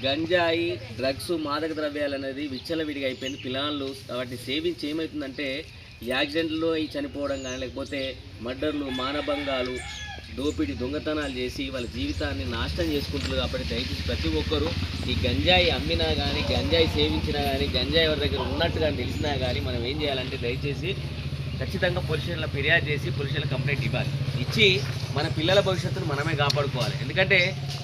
గంజాయి డ్రగ్స్ మాదక ద్రవ్యాలు అనేది విచ్చలవిడిగా అయిపోయింది. పిల్లలు వాటిని సేవించి ఏమవుతుందంటే యాక్సిడెంట్లో చనిపోవడం కానీ, లేకపోతే మర్డర్లు, మానభంగాలు, దోపిడీ, దొంగతనాలు చేసి వాళ్ళ జీవితాన్ని నాశనం చేసుకుంటున్నారు. కాబట్టి దయచేసి ప్రతి ఒక్కరూ ఈ గంజాయి అమ్మినా కానీ, గంజాయి సేవించినా కానీ, గంజాయి ఎవరి దగ్గర ఉన్నట్టుగా తెలిసినా కానీ మనం ఏం చేయాలంటే దయచేసి ఖచ్చితంగా పోలీస్ స్టేషన్లో ఫిర్యాదు చేసి పోలీస్ స్టేషన్లో కంప్లైంట్ ఇచ్చి మన పిల్లల భవిష్యత్తును మనమే కాపాడుకోవాలి. ఎందుకంటే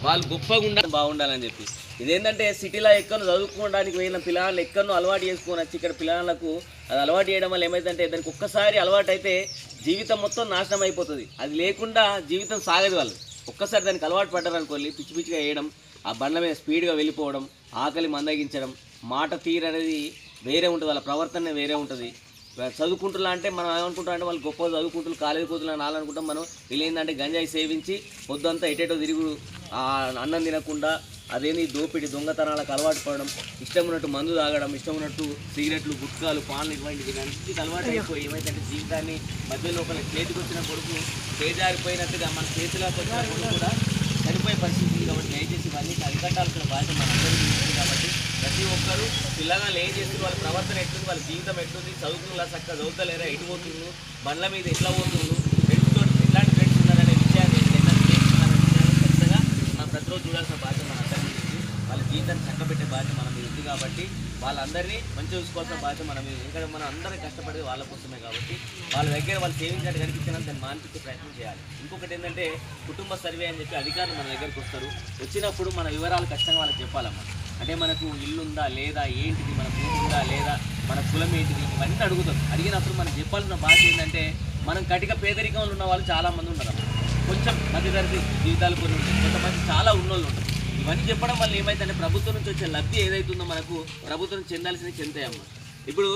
వాళ్ళు గొప్పగా బాగుండాలని చెప్పి ఇదేంటంటే సిటీలో ఎక్కడో చదువుకోవడానికి వెళ్ళిన పిల్లలు ఎక్కడో అలవాటు చేసుకొని వచ్చి ఇక్కడ పిల్లలకు అది అలవాటు చేయడం వల్ల ఏమైందంటే దానికి ఒక్కసారి అలవాటు అయితే జీవితం మొత్తం నాశనం అయిపోతుంది. అది లేకుండా జీవితం సాగదు. వాళ్ళు ఒక్కసారి దానికి అలవాటు పడ్డారనుకోండి, పిచ్చి పిచ్చిగా వేయడం, ఆ బండ్ల మీద స్పీడ్గా వెళ్ళిపోవడం, ఆకలి మందగించడం, మాట తీరు అనేది వేరే ఉంటుంది, వాళ్ళ ప్రవర్తన వేరే ఉంటుంది. చదువుకుంటున్నా అంటే మనం ఏమనుకుంటాం అంటే వాళ్ళు గొప్ప చదువుకుంటున్నారు, కాలేజీ కూతురు నాలనుకుంటాం. మనం వీళ్ళు ఏంటంటే గంజాయి సేవించి పొద్దుంతా ఎటేటో తిరుగు, అన్నం తినకుండా అదేని దోపిడి, దొంగతనాలకు అలవాటు పడడం, ఇష్టం ఉన్నట్టు మందు తాగడం, ఇష్టం ఉన్నట్టు సిగరెట్లు, గుట్కాలు, పాన్లు ఇటువంటివి అన్నిటికీ అలవాటు అయిపోయి ఏమైందంటే జీవితాన్ని మధ్య లోపల చేతికి వచ్చిన కొడుకు చేజారిపోయినట్టుగా మన చేతిలోకి వచ్చిన కొడుకు కూడా చనిపోయే పరిస్థితి. కాబట్టి దయచేసి ఇవన్నీ అరికట్టాల్సిన బాధ్యత మన అందరికీ ఉంటుంది. కాబట్టి ప్రతి ఒక్కరూ పిల్లగాళ్ళు ఏం చేస్తుంది, వాళ్ళ ప్రవర్తన ఎట్లుంది, వాళ్ళ జీవితం ఎట్లుంది, చదువుకున్నా చక్కగా చదువుతలేరా, ఎటు పోతుండ్రు, బండ్ల మీద ఎట్లా పోతుండ్రు, ఫ్రెండ్స్తో ఎట్లాంటి ఫ్రెండ్స్ ఉన్నారనే విషయాన్ని ఖచ్చితంగా మనం ప్రతిరోజు చూడాల్సిన బాధ్యత మన అందరికీ ఉంది. వాళ్ళ జీవితాన్ని చక్కబెట్టే బాధ్యత మన మీద ఉంది. కాబట్టి వాళ్ళందరినీ మంచిగా చూసుకోవాల్సిన బాధ్యత మన మీద. ఎందుకంటే మనం అందరం కష్టపడేది వాళ్ళ కోసమే. కాబట్టి వాళ్ళ దగ్గర వాళ్ళు సేవించినట్టు కనిపించినా దాన్ని మానిపించే ప్రయత్నం చేయాలి. ఇంకొకటి ఏంటంటే కుటుంబ సర్వే అని చెప్పి అధికారులు మన దగ్గరికి వస్తారు. వచ్చినప్పుడు మన వివరాలు ఖచ్చితంగా వాళ్ళకి చెప్పాలమ్మా. అంటే మనకు ఇల్లు ఉందా లేదా, ఏంటిది, మన భూమి ఉందా లేదా, మన కులం ఏంటిది, ఇవన్నీ అడుగుతాం. అడిగినప్పుడు మనం చెప్పాల్సిన బాధ్యత ఏంటంటే మనం కటిక పేదరికంలో ఉన్న వాళ్ళు చాలామంది ఉన్నారు. కొంచెం మధ్యతరగతి జీవితాలు కొన్ని ఉంటాయి, కొంతమంది చాలా ఉన్నోళ్ళు ఉంటారు. ఇవన్నీ చెప్పడం వల్ల ఏమైందంటే ప్రభుత్వం నుంచి వచ్చే లబ్ధి ఏదైతుందో మనకు ప్రభుత్వం చెందాల్సినవి చెందాయమ్మ. ఇప్పుడు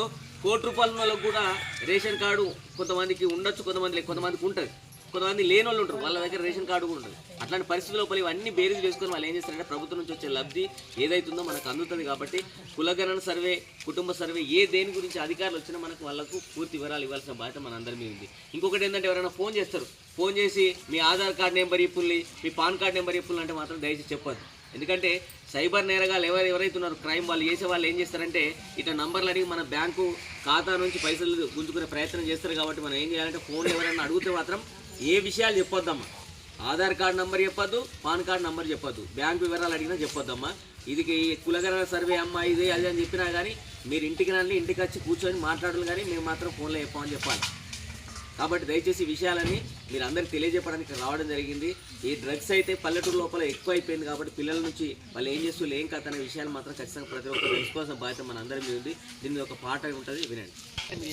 ₹1,00,00,000 వాళ్ళకు కూడా రేషన్ కార్డు కొంతమందికి ఉండొచ్చు, కొంతమందికి ఉంటుంది, కొంతమంది లేని వాళ్ళు ఉంటారు, వాళ్ళ దగ్గర రేషన్ కార్డు కూడా ఉంటుంది. అట్లాంటి పరిస్థితుల లోపల ఇవన్నీ బేరీజ్ వేసుకొని వాళ్ళు ఏం చేస్తారంటే ప్రభుత్వం నుంచి వచ్చే లబ్ధి ఏదైతుందో మనకు అందుతుంది. కాబట్టి కులగణన సర్వే, కుటుంబ సర్వే దేని గురించి అధికారులు వచ్చినా మనకు వాళ్ళకు పూర్తి వివరాలు ఇవ్వాల్సిన బాధ్యత మన అందరి మీద ఉంది. ఇంకొకటి ఏంటంటే ఎవరైనా ఫోన్ చేస్తారు, ఫోన్ చేసి మీ ఆధార్ కార్డు నెంబర్ ఇప్పుల్ని, మీ పాన్ కార్డు నెంబర్ ఇప్పుల్ని అంటే మాత్రం దయచేసి చెప్పొద్దు. ఎందుకంటే సైబర్ నేరగాలు ఎవరైతే ఉన్నారో క్రైమ్ వాళ్ళు చేసే వాళ్ళు ఏం చేస్తారంటే ఇట్లా నంబర్లు అడిగి మన బ్యాంకు ఖాతా నుంచి పైసలు గుంజుకునే ప్రయత్నం చేస్తారు. కాబట్టి మనం ఏం చేయాలంటే ఫోన్లో ఎవరైనా అడిగితే మాత్రం ఏ విషయాలు చెప్పొద్దమ్మా. ఆధార్ కార్డు నెంబర్ చెప్పొద్దు, పాన్ కార్డు నెంబర్ చెప్పొద్దు, బ్యాంకు వివరాలు అడిగినా చెప్పొద్దమ్మా. ఇది కులగణన సర్వే అమ్మ ఇది అది అని చెప్పినా కానీ మీరు ఇంటికి రండి, ఇంటికి వచ్చి కూర్చొని మాట్లాడాలి, కానీ మేము మాత్రం ఫోన్లో చెప్పమని చెప్పాలి. కాబట్టి దయచేసి విషయాలని మీరు అందరికీ తెలియజెప్పడానికి రావడం జరిగింది. ఈ డ్రగ్స్ అయితే పల్లెటూరు లోపల ఎక్కువ అయిపోయింది. కాబట్టి పిల్లల నుంచి వాళ్ళు ఏం చేస్తూ ఏం కథ అనే విషయాలు మాత్రం ఖచ్చితంగా ప్రతి ఒక్కరు తెలుసుకోవాల్సిన బాధ్యత మన అందరి మీద ఉంది. దీని మీద ఒక పాట ఉంటుంది, వినండి.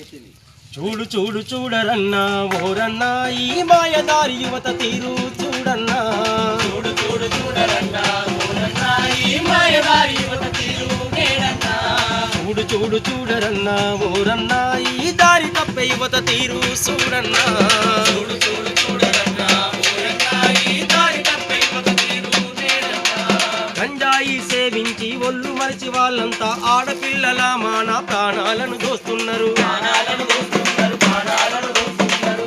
చెప్పింది చూడు చూడు చూడరన్నా ఓరన్నా ఈ మాయదారి యువత తీరు చూడన్నా. చూడు చూడు చూడరన్నా ఓరన్నా ఈ మాయదారి యువత తీరు నేడన్నా. చూడు చూడు చూడరన్నా ఓరన్నా ఈ దారి తప్పే యువత తీరు చూడన్నా. చూడు చూడు చూడరన్నా ఓరన్నా ఈ దారి తప్పే యువత తీరు నేడన్నా. గంజాయి సేవించి ఒళ్ళు మరిచి వాళ్ళంతా ఆడపిల్లల మాన ప్రాణాలను దోస్తున్నారు.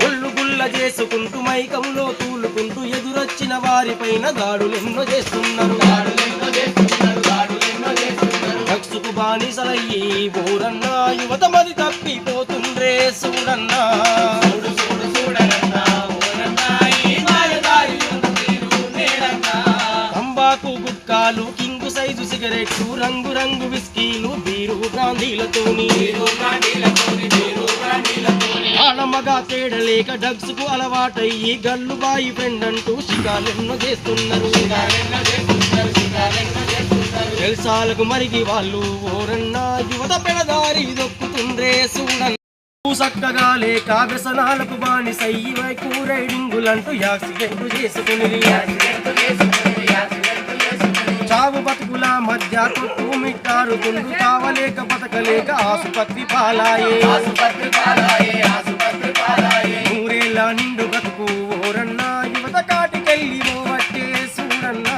ఒళ్ళు గుల్ల చేసుకుంటూ మైకంలో తూలుకుంటూ ఎదురొచ్చిన వారిపైన దాడులెన్నో చేస్తున్నారు. డ్రగ్స్కు బానిసలయ్యి ఓరన్నా యువత మది తప్పిపోతుండ్రే చూడన్నా. తంబాకు గుట్కాలు, కింగు సైజు సిగరెట్లు, రంగు రంగు విస్కీలు, బీరు బ్రాందీలతోని ఆడమగా తేడలేక డ్రగ్స్ కు అలవాటయ్యి గల్లు బాయి ఫ్రెండ్ అంటూ షికాలెన్నో చేస్తున్నారు. జల్సాలకు మరిగి వాళ్ళు ఓరన్నా యువత పెడదారి దొక్కుతుండ్రే చూడన్నా. చక్కగా లేక వ్యసనాలకు బానిసయ్యి వైకు రైడింగులంటూ యాక్సిడెంట్ చేసుకుని చావు బతుకుల మధ్య కొట్టు మిట్టారుతుండు, తావలేక బతకలేక ఆసుపత్రి పాలాయే. నూరేళ్ళ నిండు బతుకు ఓరన్నా యువత కాటికెళ్ళి ఓవట్టే చూడన్నా.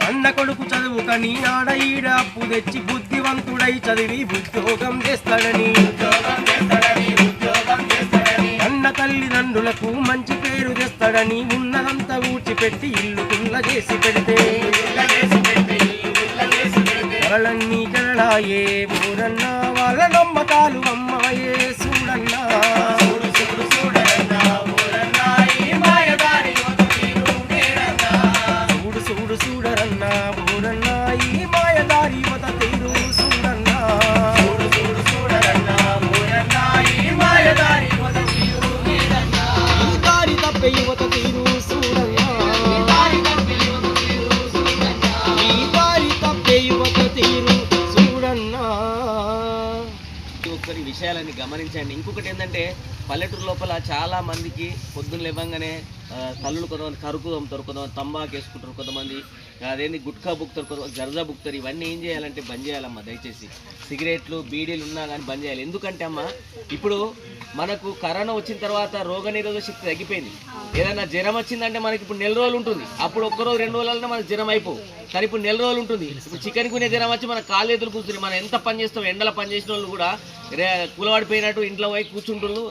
అన్న కొడుకు చదువు కని ఆడ ఈడ అప్పు తెచ్చి బుద్ధివంతుడై చదివి ఉద్యోగం చేస్తాడని, అన్న తల్లిదండ్రులకు మంచి పేరు ఇస్తాడని ఉన్నదంతా ఊడ్చిపెట్టి ఇల్లు కుల్ల చేసి పెడితే వరలన్నీ జరడాయే ఊరన్నా వాళ్ళ నమ్మకాలు అమ్మాయే చూడన్నా చూడు చూడరన్నా ఊరన్నా ఈ మాయదారి యువత తీరు చూడన్నా ఈ దారి తప్పే యువత తీరు చూడన్నా ఈ దారి తప్పే యువత తీరు చూడన్నా. ఒక్కరి విషయాలని గమనించండి. ఇంకొకటి ఏంటంటే పల్లెటూరు లోపల చాలా మందికి పొద్దున్న లేవగానే తల్లులు కొంతమంది కరుకు అమ్ముతారు, కొంతమంది తంబాకు వేసుకుంటారు, కొంతమంది అదేంటి గుట్కా బుక్తారు, కొంతమంది గర్జా బుక్తారు. ఇవన్నీ ఏం చేయాలంటే బంద్ చేయాలమ్మా దయచేసి. సిగరెట్లు బీడీలు ఉన్నా కానీ బంద్ చేయాలి. ఎందుకంటే అమ్మ ఇప్పుడు మనకు కరోనా వచ్చిన తర్వాత రోగనిరోధక శక్తి తగ్గిపోయింది. ఏదైనా జ్వరం వచ్చిందంటే మనకి ఇప్పుడు నెల రోజులు ఉంటుంది. అప్పుడు ఒక్కరోజు 2 రోజులనే మనకు జ్వరం అయిపోవు. కానీ ఇప్పుడు నెల రోజులు ఉంటుంది. ఇప్పుడు చికెన్ కునే జ్వరం వచ్చి మన కాళ్ళు ఎదురు కూర్చుని మనం ఎంత పని చేస్తాం, ఎండలో పని చేసిన వాళ్ళు కూడా కూలవాడిపోయినట్టు ఇంట్లో పోయి కూర్చుంటున్నారు.